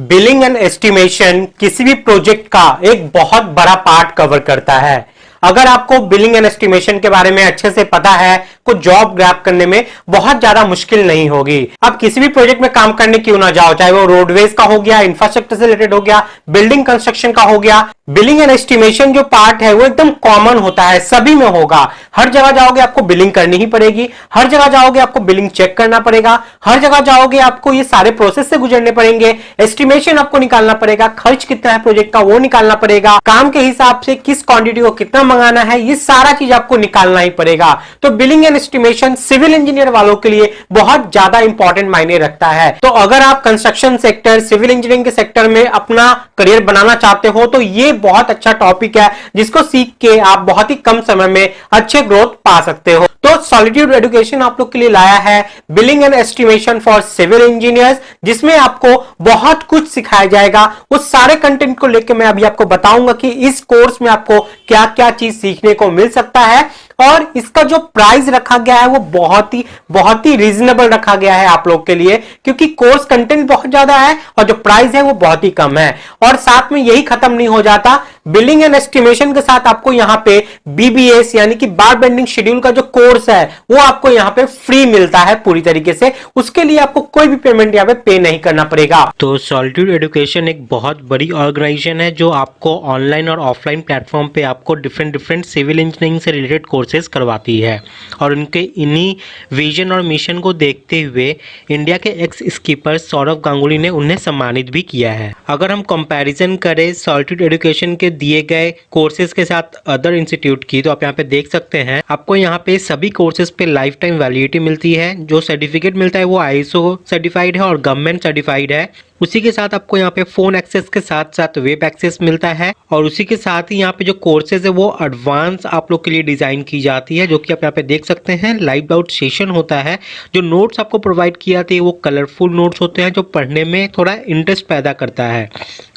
Billing and estimation किसी भी project का एक बहुत बड़ा पार्ट कवर करता है। अगर आपको बिलिंग एंड एस्टिमेशन के बारे में अच्छे से पता है तो जॉब ग्रैब करने में बहुत ज्यादा मुश्किल नहीं होगी। अब किसी भी प्रोजेक्ट में काम करने क्यों ना जाओ, चाहे वो रोडवेज का हो गया, इंफ्रास्ट्रक्चर से रिलेटेड हो गया, बिल्डिंग कंस्ट्रक्शन का हो गया, बिलिंग एंड एस्टिमेशन जो पार्ट है वो एकदम कॉमन होता है, सभी में होगा। हर जगह जाओगे आपको बिलिंग करनी ही पड़ेगी, हर जगह जाओगे आपको बिलिंग चेक करना पड़ेगा, हर जगह जाओगे आपको ये सारे प्रोसेस से गुजरने पड़ेंगे, एस्टिमेशन आपको निकालना पड़ेगा, खर्च कितना है प्रोजेक्ट का वो निकालना पड़ेगा, काम के हिसाब से किस क्वांटिटी को कितना मंगाना है ये सारा चीज आपको निकालना ही पड़ेगा। तो billing and estimation civil engineer वालों के लिए बहुत ज्यादा इंपॉर्टेंट मायने रखता है। तो अगर आप कंस्ट्रक्शन सेक्टर, सिविल इंजीनियरिंग के सेक्टर में अपना करियर बनाना चाहते हो तो ये बहुत अच्छा टॉपिक है जिसको सीख के आप बहुत ही कम समय में अच्छे ग्रोथ पा सकते हो। तो सॉलिट्यूड एजुकेशन आप लोग के लिए लाया है billing and estimation for civil engineers, जिसमें आपको बहुत कुछ सिखाया जाएगा। उस सारे कंटेंट को लेकर मैं अभी आपको बताऊंगा कि इस कोर्स में आपको क्या क्या चीज सीखने को मिल सकता है, और इसका जो प्राइस रखा गया है वो बहुत ही रीजनेबल रखा गया है आप लोग के लिए, क्योंकि कोर्स कंटेंट बहुत ज्यादा है और जो प्राइस है वो बहुत ही कम है। और साथ में यही खत्म नहीं हो जाता, बिलिंग एंड एस्टिमेशन के साथ आपको यहां पे बीबीएस यानी कि बार बेंडिंग शेड्यूल का जो कोर्स है वो आपको यहां पे फ्री मिलता है पूरी तरीके से। उसके लिए आपको कोई भी पेमेंट यहां पे नहीं करना पड़ेगा। तो सॉलिट्यूड एजुकेशन एक बहुत बड़ी ऑर्गेनाइजेशन है जो आपको ऑनलाइन और ऑफलाइन प्लेटफॉर्म पे आपको डिफरेंट सिविल इंजीनियरिंग से रिलेटेड कोर्सेज करवाती है, और उनके इन्हीं विजन और मिशन को देखते हुए इंडिया के एक्स स्कीपर सौरव गांगुली ने उन्हें सम्मानित भी किया है। अगर हम कंपैरिजन करें सॉलिट्यूड एजुकेशन के दिए गए कोर्सेज के साथ अदर इंस्टीट्यूट की, तो आप यहाँ पे देख सकते हैं आपको यहाँ पे सभी कोर्सेज पे लाइफ टाइम वैलिडिटी मिलती है। जो सर्टिफिकेट मिलता है वो आईएसओ सर्टिफाइड है और गवर्नमेंट सर्टिफाइड है। उसी के साथ आपको यहाँ पे फोन एक्सेस के साथ साथ वेब एक्सेस मिलता है, और उसी के साथ ही यहाँ पे जो कोर्सेज है वो एडवांस आप लोग के लिए डिजाइन की जाती है, जो कि आप यहाँ पे देख सकते हैं। लाइव डाउट सेशन होता है, जो नोट्स आपको प्रोवाइड की जाती है वो कलरफुल नोट्स होते हैं जो पढ़ने में थोड़ा इंटरेस्ट पैदा करता है,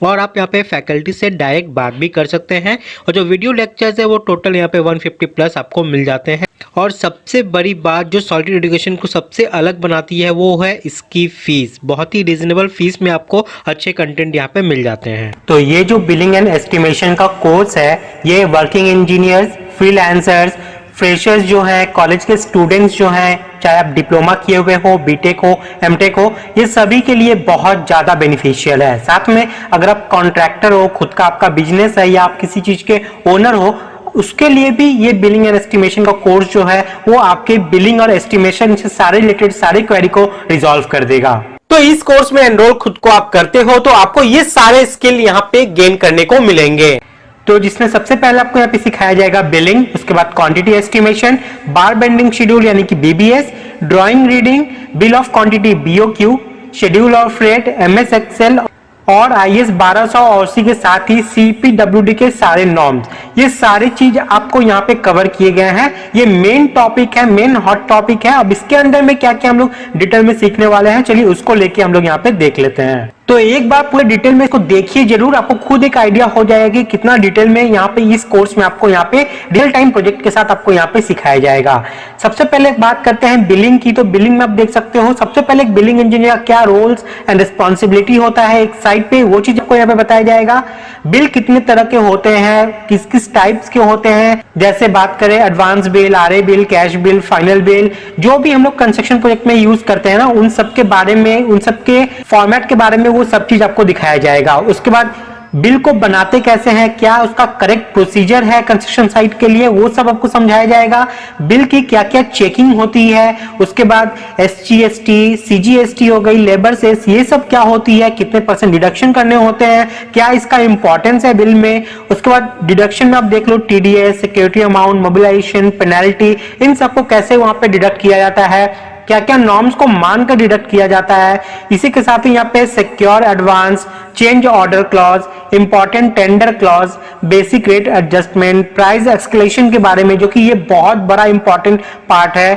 और आप यहाँ पे फैकल्टी से डायरेक्ट बात भी कर सकते हैं। और जो वीडियो लेक्चर्स है वो टोटल यहाँ पे 150 प्लस आपको मिल जाते हैं। और सबसे बड़ी बात जो सॉलिट्यूड एजुकेशन को सबसे अलग बनाती है वो है इसकी फीस। बहुत ही रीजनेबल फीस में आपको अच्छे कंटेंट यहाँ पे मिल जाते हैं। तो ये जो बिलिंग एंड एस्टिमेशन का कोर्स है ये वर्किंग इंजीनियर्स, फ्रीलांसर्स, फ्रेशर्स जो हैं, कॉलेज के स्टूडेंट्स जो हैं, चाहे आप डिप्लोमा किए हुए हो, बीटेक हो, एमटेक हो, ये सभी के लिए बहुत ज्यादा बेनिफिशियल है। साथ में अगर आप कॉन्ट्रैक्टर हो, खुद का आपका बिजनेस है, या आप किसी चीज के ओनर हो, उसके लिए भी ये बिलिंग एंड एस्टिमेशन का कोर्स जो है वो आपके बिलिंग और एस्टिमेशन से सारे रिलेटेड सारी क्वेरी को रिजॉल्व कर देगा। तो इस कोर्स में एनरोल खुद को आप करते हो तो आपको ये सारे स्किल यहाँ पे गेन करने को मिलेंगे। तो जिसमें सबसे पहले आपको यहाँ पे सिखाया जाएगा बिलिंग, उसके बाद quantity estimation, bar bending schedule यानी कि BBS, drawing reading, bill of quantity BOQ, schedule of rate, MS Excel और आईएस 1200 और उसी के साथ ही सीपीडब्ल्यूडी के सारे नॉर्म्स, ये सारी चीज आपको यहाँ पे कवर किए गए हैं। ये मेन टॉपिक है, मेन हॉट टॉपिक है। अब इसके अंदर में क्या क्या हम लोग डिटेल में सीखने वाले हैं, चलिए उसको लेके हम लोग यहाँ पे देख लेते हैं। तो एक बार पूरे डिटेल में इसको देखिए जरूर, आपको खुद एक आइडिया हो जाएगा कि कितना डिटेल में यहाँ पे इस कोर्स में आपको यहाँ पे रियल टाइम प्रोजेक्ट के साथ आपको यहाँ पे सिखाया जाएगा। सबसे पहले बात करते हैं बिलिंग की। तो बिलिंग में आप देख सकते हो सबसे पहले एक बिलिंग इंजीनियर का क्या रोल्स एंड रिस्पॉन्सिबिलिटी होता है एक साइड पे, वो चीज आपको यहाँ पे बताया जाएगा। बिल कितने तरह के होते हैं, किस किस टाइप्स के होते हैं, जैसे बात करें advance bill, RA bill, cash bill, final bill, जो भी हम लोग कंस्ट्रक्शन प्रोजेक्ट में यूज करते हैं ना, उन सब के बारे में, उन सब के फॉर्मेट के बारे में वो सब चीज आपको दिखाया जाएगा। उसके बाद बिल को बनाते कैसे हैं, क्या उसका करेक्ट प्रोसीजर है कंस्ट्रक्शन साइट के लिए, वो सब आपको समझाया जाएगा। बिल की क्या क्या चेकिंग होती है, उसके बाद एसजीएसटी, सीजीएसटी हो गई, लेबर सेस, ये सब क्या होती है, कितने परसेंट डिडक्शन करने होते हैं, क्या इसका इंपॉर्टेंस है बिल में। उसके बाद डिडक्शन में आप देख लो TDS, security amount, mobilization, penalty, इन सबको कैसे वहां पे डिडक्ट किया जाता है, क्या क्या नॉर्म्स को मानकर डिडक्ट किया जाता है। इसी के साथ ही यहाँ पे secure advance, change order clause, important tender clause, basic rate adjustment, price escalation के बारे में, जो कि ये बहुत बड़ा इंपॉर्टेंट पार्ट है।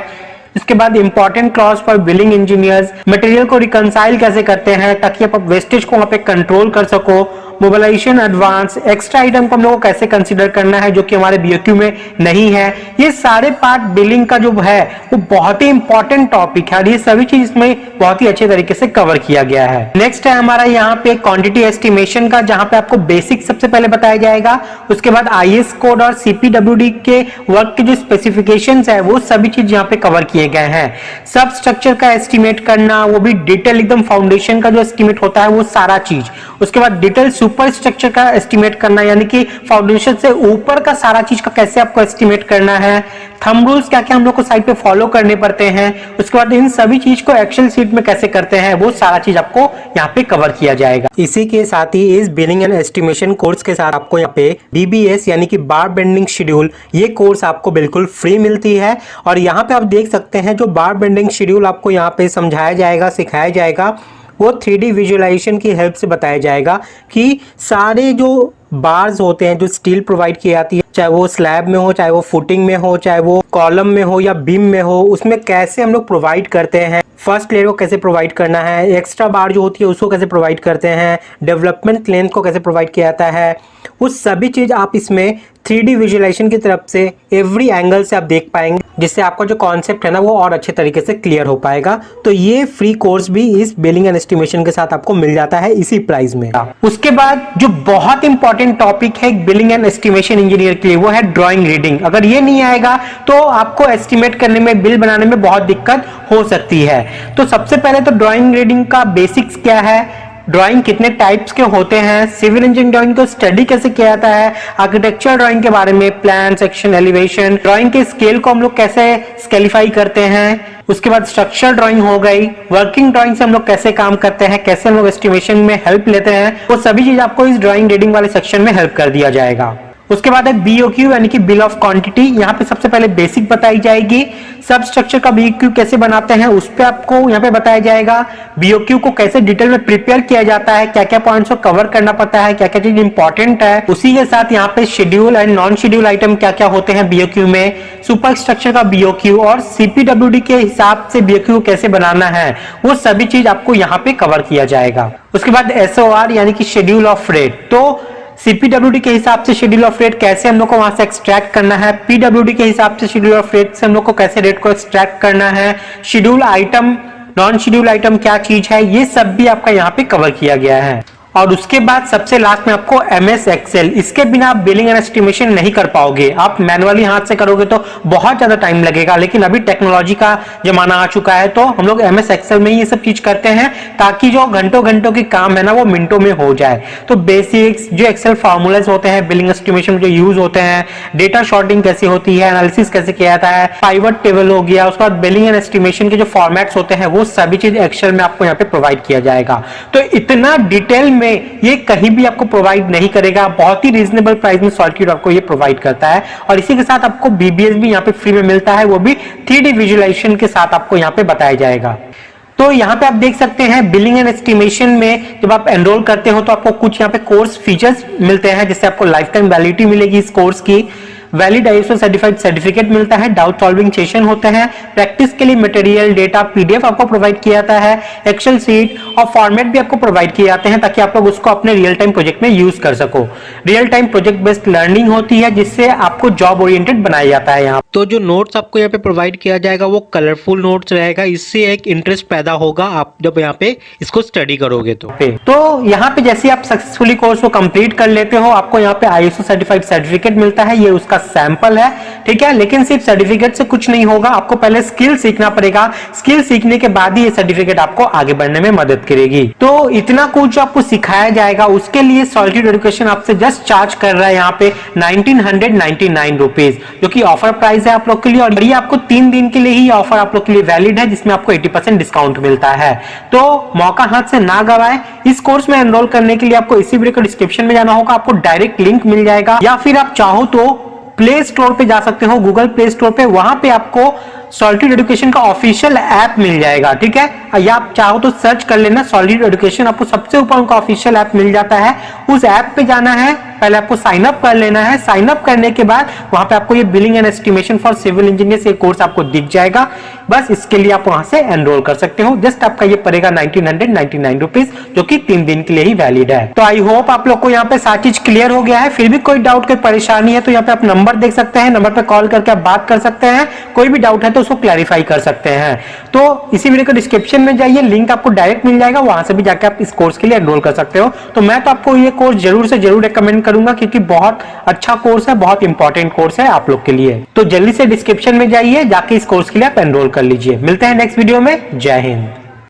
इसके बाद important clause for billing engineers, material को रिकंसाइल कैसे करते हैं ताकि आप वेस्टेज को वहां पे कंट्रोल कर सको, मोबिलाइजेशन एडवांस, एक्स्ट्रा आइटम को हम लोग को कैसे कंसीडर करना है जो कि हमारे बीओक्यू में नहीं है, ये सारे पार्ट बिलिंग का जो है वो बहुत ही इंपॉर्टेंट टॉपिक है और ये सभी चीज इसमें बहुत ही अच्छे तरीके से कवर किया गया है। नेक्स्ट है हमारा यहाँ पे क्वांटिटी एस्टिमेशन का, जहां पे आपको बेसिक सबसे पहले बताया जाएगा, उसके बाद आईएस कोड और सीपीडब्ल्यूडी के वर्क के जो स्पेसिफिकेशंस है वो सभी चीज यहाँ पे कवर किए गए हैं। सब स्ट्रक्चर का एस्टिमेट करना, वो भी डिटेल एकदम फाउंडेशन का जो एस्टिमेट होता है वो सारा चीज, उसके बाद डिटेल सुपर स्ट्रक्चर का एस्टिमेट करना, यानी कि फाउंडेशन से ऊपर का सारा चीज का कैसे आपको एस्टिमेट करना है, थंब रूल्स क्या क्या हम लोग को साइड पे फॉलो करने पड़ते हैं, उसके बाद इन सभी चीज को एक्सेल शीट में कैसे करते हैं वो सारा चीज आपको यहाँ पे कवर किया जाएगा। इसी के साथ ही इस बिलिंग एंड एस्टिमेशन कोर्स के साथ आपको यहाँ पे BBS यानी कि बार बेंडिंग शेड्यूल, ये कोर्स आपको बिल्कुल फ्री मिलती है। और यहाँ पे आप देख सकते हैं जो बार बेंडिंग शेड्यूल आपको यहाँ पे समझाया जाएगा, सिखाया जाएगा, वो 3D विजुअलाइजेशन की हेल्प से बताया जाएगा कि सारे जो बार्स होते हैं जो स्टील प्रोवाइड की जाती है, चाहे वो स्लैब में हो, चाहे वो फुटिंग में हो, चाहे वो कॉलम में हो या बीम में हो, उसमें कैसे हम लोग प्रोवाइड करते हैं, फर्स्ट लेयर को कैसे प्रोवाइड करना है, एक्स्ट्रा बार जो होती है उसको कैसे प्रोवाइड करते हैं, डेवलपमेंट लेंथ को कैसे प्रोवाइड किया जाता है, वो सभी चीज आप इसमें 3D विजुअलाइजेशन की तरफ से एवरी एंगल से आप देख पाएंगे, जिससे आपका जो कॉन्सेप्ट है ना वो और अच्छे तरीके से क्लियर हो पाएगा। तो ये फ्री कोर्स भी इस बिलिंग एंड एस्टिमेशन के साथ आपको मिल जाता है इसी प्राइस में। उसके बाद जो बहुत इंपॉर्टेंट टॉपिक है बिलिंग एंड एस्टिमेशन इंजीनियर के लिए वो है ड्राइंग रीडिंग। अगर ये नहीं आएगा तो आपको एस्टिमेट करने में, बिल बनाने में बहुत दिक्कत हो सकती है। तो सबसे पहले तो ड्राइंग रीडिंग का बेसिक्स क्या है, ड्राइंग कितने टाइप्स के होते हैं, सिविल इंजीनियरिंग ड्राइंग को स्टडी कैसे किया जाता है, आर्किटेक्चर ड्राइंग के बारे में, प्लान, सेक्शन, एलिवेशन, ड्राइंग के स्केल को हम लोग कैसे स्केलिफाई करते हैं, उसके बाद स्ट्रक्चर ड्राइंग हो गई, वर्किंग ड्राइंग से हम लोग कैसे काम करते हैं, कैसे हम लोग एस्टिमेशन में हेल्प लेते हैं, वो सभी चीज आपको इस ड्राइंग रीडिंग वाले सेक्शन में हेल्प कर दिया जाएगा। उसके बाद है बीओक्यू यानी कि बिल ऑफ क्वांटिटी। यहाँ पे सबसे पहले बेसिक बताई जाएगी, सब स्ट्रक्चर का बीओक्यू कैसे बनाते हैं उस पे आपको यहाँ पे बताया जाएगा, बीओक्यू को कैसे डिटेल में प्रिपेयर किया जाता है, क्या क्या पॉइंट्स को कवर करना पड़ता है, क्या क्या चीज इंपॉर्टेंट है। उसी के साथ यहाँ पे schedule and non schedule item क्या क्या होते हैं बीओक्यू में, सुपर स्ट्रक्चर का बीओक्यू और सीपीडब्ल्यूडी के हिसाब से बीओक्यू कैसे बनाना है, वो सभी चीज आपको यहाँ पे कवर किया जाएगा। उसके बाद एसओआर यानी कि शेड्यूल ऑफ रेट, तो सीपीडब्ल्यूडी के हिसाब से शेड्यूल ऑफ रेट कैसे हम लोग को वहां से एक्सट्रैक्ट करना है, पीडब्ल्यूडी के हिसाब से शेड्यूल ऑफ रेट से हम लोग को कैसे रेट को एक्सट्रैक्ट करना है, schedule item, non schedule item क्या चीज है, ये सब भी आपका यहाँ पे कवर किया गया है। और उसके बाद सबसे लास्ट में आपको एमएस एक्सेल, इसके बिना आप बिलिंग एंड एस्टिमेशन नहीं कर पाओगे। आप मैनुअली हाथ से करोगे तो बहुत ज्यादा टाइम लगेगा, लेकिन अभी टेक्नोलॉजी का जमाना आ चुका है तो हम लोग एमएस एक्सेल में ही ये सब चीज करते हैं, ताकि जो घंटों घंटों की काम है ना वो मिनटों में हो जाए। तो बेसिक्स जो एक्सेल फॉर्मूलाज होते हैं बिलिंग एस्टिमेशन में जो यूज होते हैं, डेटा शॉर्टिंग कैसी होती है, एनालिसिस कैसे किया जाता है, पाइवट टेबल हो गया, उसके बाद बिलिंग एंड एस्टिमेशन के जो फॉर्मेट्स होते हैं वो सभी चीज एक्सेल में आपको यहाँ पे प्रोवाइड किया जाएगा। तो इतना डिटेल में ये कहीं भी आपको प्रोवाइड नहीं करेगा, बहुत ही रीजनेबल प्राइस में सॉलिट्यूड आपको ये प्रोवाइड करता है। और इसी के साथ आपको बीबीएस भी यहाँ पे फ्री में मिलता है, वो भी 3D विजुअलाइजेशन के साथ आपको यहाँ पे बताया जाएगा। तो यहाँ पे आप देख सकते हैं बिलिंग एंड एस्टिमेशन में जब आप एनरोल करते हो तो आपको कुछ यहाँ पे कोर्स फीचर्स मिलते हैं, जिससे आपको लाइफ टाइम वैलिडिटी मिलेगी इस कोर्स की, वैलिड आईएसओ सर्टिफाइड सर्टिफिकेट मिलता है, डाउट सॉल्विंग सेशन होते हैं, प्रैक्टिस के लिए मटेरियल, डेटा, पीडीएफ आपको प्रोवाइड किया जाता है, एक्सेल शीट और फॉर्मेट भी आपको प्रोवाइड किए जाते हैं ताकि आप लोग उसको अपने रियल टाइम प्रोजेक्ट में यूज कर सको। Real time project based learning होती है, जिससे आपको जॉब ओरिएंटेड बनाया जाता है। यहाँ तो जो नोट्स आपको यहाँ पे प्रोवाइड किया जाएगा वो कलरफुल नोट्स रहेगा, इससे एक इंटरेस्ट पैदा होगा आप जब यहाँ पे इसको स्टडी करोगे तो यहाँ पे जैसे आप सक्सेसफुली कोर्स को कंप्लीट कर लेते हो, आपको यहाँ पे आईएसओ सर्टिफाइड सर्टिफिकेट मिलता है, ये उसका सैंपल है, ठीक है। लेकिन सिर्फ सर्टिफिकेट से कुछ नहीं होगा, आपको पहले स्किल सीखना पड़ेगा, स्किल सीखने के बाद ही ये सर्टिफिकेट आपको आगे बढ़ने में मदद करेगी। तो इतना कुछ जो आपको सिखाया जाएगा उसके लिए सॉलिट्यूड एजुकेशन आपसे जस्ट चार्ज कर रहा है यहाँ पे 1999 रुपीज, जो कि ऑफर प्राइस है आप लोग के लिए। और ये आपको 3 दिन के लिए ही ऑफर आप लोग के लिए वैलिड है, जिसमें आपको 80% डिस्काउंट मिलता है। तो मौका हाथ से ना गवाए। इस कोर्स में एनरोल करने के लिए आपको इसी वीडियो के डिस्क्रिप्शन में जाना होगा, आपको डायरेक्ट लिंक मिल जाएगा, या फिर आप चाहो तो प्ले स्टोर पे जा सकते हो, गूगल प्ले स्टोर पे, वहां पे आपको सॉलिट्यूड एजुकेशन का ऑफिशियल ऐप मिल जाएगा, ठीक है। या आप चाहो तो सर्च कर लेना सॉलिट्यूड एजुकेशन, आपको सबसे ऊपर उनका ऑफिशियल ऐप मिल जाता है। उस ऐप पे जाना है, पहले आपको साइन अप कर लेना है। साइन अप करने के बाद वहां पे आपको ये billing and estimation for civil engineers ये कोर्स आपको दिख जाएगा। बस इसके लिए आप वहां से एनरोल कर सकते हो। जस्ट आपका ये पड़ेगा 1999 रुपीज, जो कि 3 दिन के लिए ही वैलिड है। तो आई होप आप लोग को यहाँ पे सारी चीज क्लियर हो गया है। फिर भी कोई डाउट, कोई परेशानी है तो यहाँ पे आप नंबर देख सकते हैं, नंबर पे कॉल करके आप बात कर सकते हैं। कोई भी डाउट है तो उसको क्लैरिफाई कर सकते हैं। तो इसी वीडियो के डिस्क्रिप्शन में जाइए, लिंक आपको डायरेक्ट मिल जाएगा, वहां से भी जाके आप इस कोर्स के लिए एनरोल कर सकते हो। तो मैं तो आपको ये कोर्स जरूर से जरूर रिकमेंड करूंगा, क्योंकि बहुत अच्छा कोर्स है, बहुत इंपॉर्टेंट कोर्स है आप लोग के लिए। तो जल्दी से डिस्क्रिप्शन में जाइए, जाके इस कोर्स के लिए आप एनरोल कर लीजिए। मिलते हैं नेक्स्ट वीडियो में। जय हिंद।